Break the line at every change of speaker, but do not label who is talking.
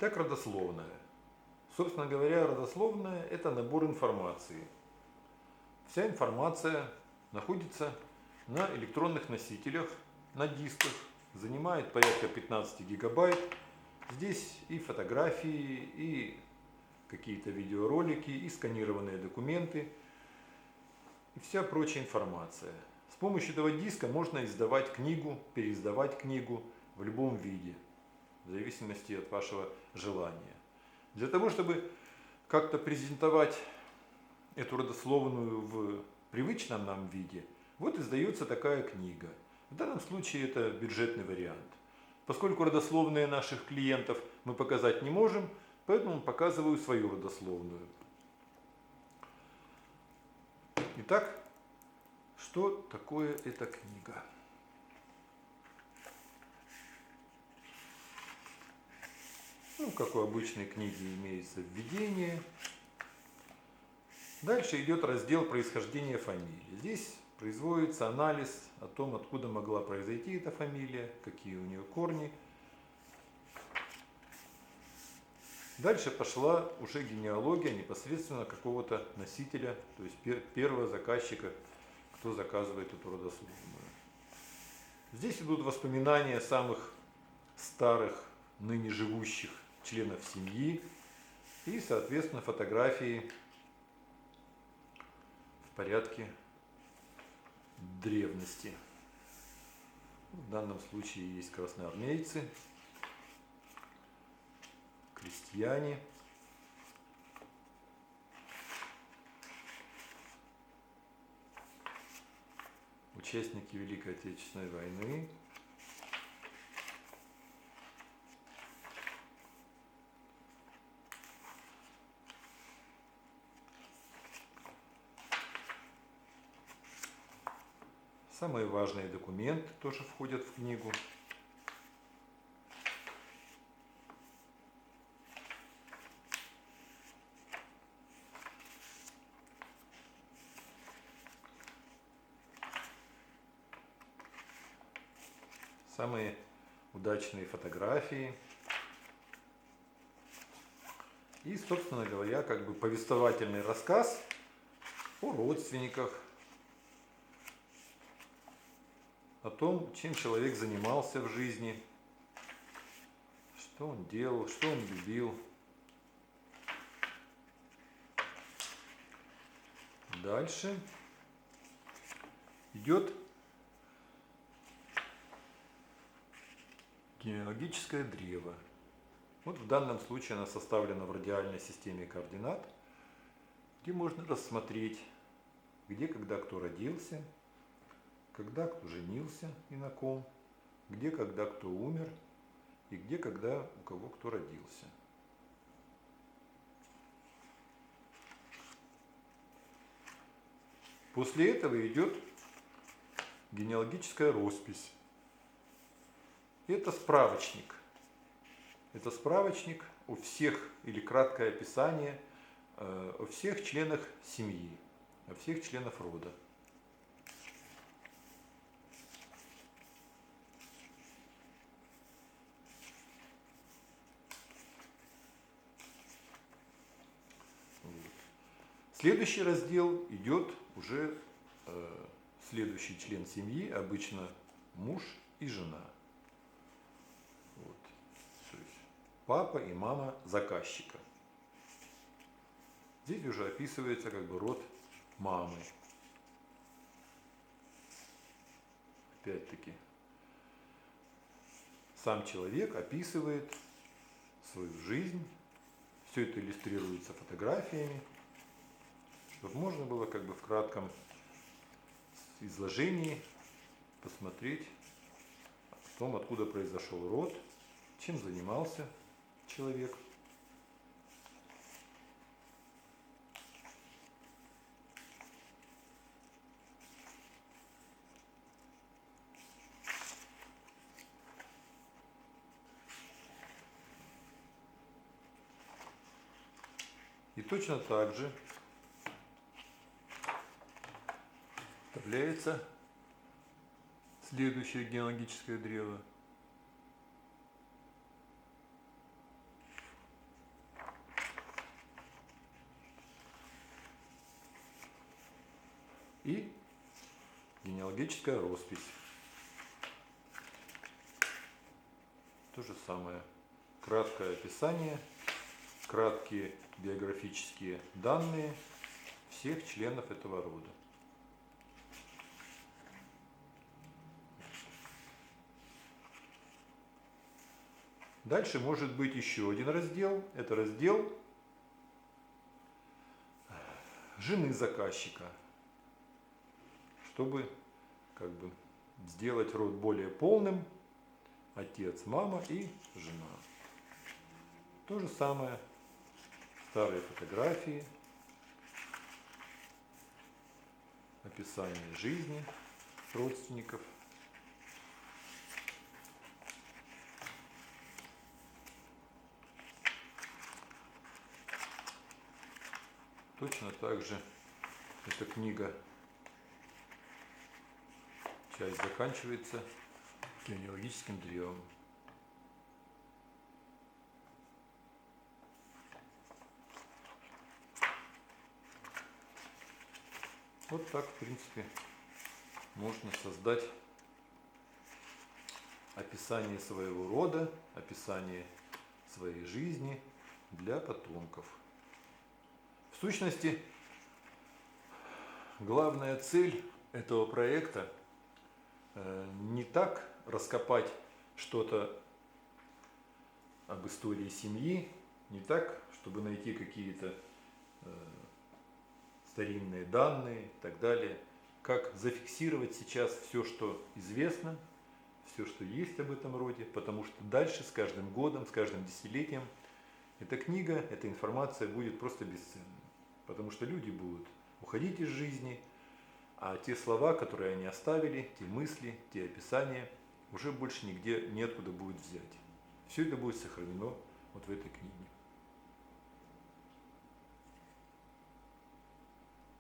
Итак, родословная. Собственно говоря, родословная – это набор информации. Вся информация находится на электронных носителях, на дисках, занимает порядка 15 гигабайт. Здесь и фотографии, и какие-то видеоролики, и сканированные документы, и вся прочая информация. С помощью этого диска можно издавать книгу, переиздавать книгу в любом виде, в зависимости от вашего желания. Для того, чтобы как-то презентовать эту родословную в привычном нам виде, вот издается такая книга. В данном случае это бюджетный вариант. Поскольку родословные наших клиентов мы показать не можем, поэтому показываю свою родословную. Итак, что такое эта книга? Ну, как у обычной книги имеется введение. Дальше идет раздел происхождения фамилии. Здесь производится анализ о том, откуда могла произойти эта фамилия, какие у нее корни. Дальше пошла уже генеалогия непосредственно какого-то носителя, то есть первого заказчика, кто заказывает эту родословную. Здесь идут воспоминания самых старых, ныне живущих членов семьи и, соответственно, фотографии в порядке древности. В данном случае есть красноармейцы, крестьяне, участники Великой Отечественной войны, самые важные документы тоже входят в книгу. Самые удачные фотографии. И, собственно говоря, как бы повествовательный рассказ о родственниках, о том, чем человек занимался в жизни, что он делал, что он любил. Дальше идет генеалогическое древо. Вот в данном случае она составлена в радиальной системе координат, где можно рассмотреть, где, когда, кто родился, когда, кто женился и на ком, где, когда, кто умер и где, когда, у кого кто родился. После этого идет генеалогическая роспись. Это справочник. Это справочник о всех, или краткое описание о всех членах семьи, о всех членах рода. Следующий раздел идет уже следующий член семьи, обычно муж и жена. Вот. То есть папа и мама заказчика. Здесь уже описывается как бы род мамы. Опять-таки, сам человек описывает свою жизнь. Все это иллюстрируется фотографиями, чтобы можно было как бы в кратком изложении посмотреть о том, откуда произошел род, чем занимался человек. И точно так же вставляется следующее генеалогическое древо. и генеалогическая роспись. То же самое. Краткое описание, краткие биографические данные всех членов этого рода. Дальше может быть еще один раздел. Это раздел жены заказчика, чтобы сделать род более полным. Отец, мама и жена. То же самое. Старые фотографии, описание жизни родственников. Точно так же эта книга, часть заканчивается генеалогическим древом. Вот так, в принципе, можно создать описание своего рода, описание своей жизни для потомков. В сущности, главная цель этого проекта не так раскопать что-то об истории семьи, не так, чтобы найти какие-то старинные данные и так далее, как зафиксировать сейчас все, что известно, все, что есть об этом роде, потому что дальше, с каждым годом, с каждым десятилетием, эта книга, эта информация будет просто бесценна, потому что люди будут уходить из жизни, а те слова, которые они оставили, те мысли, те описания, уже больше нигде неоткуда будет взять. Все это будет сохранено вот в этой книге.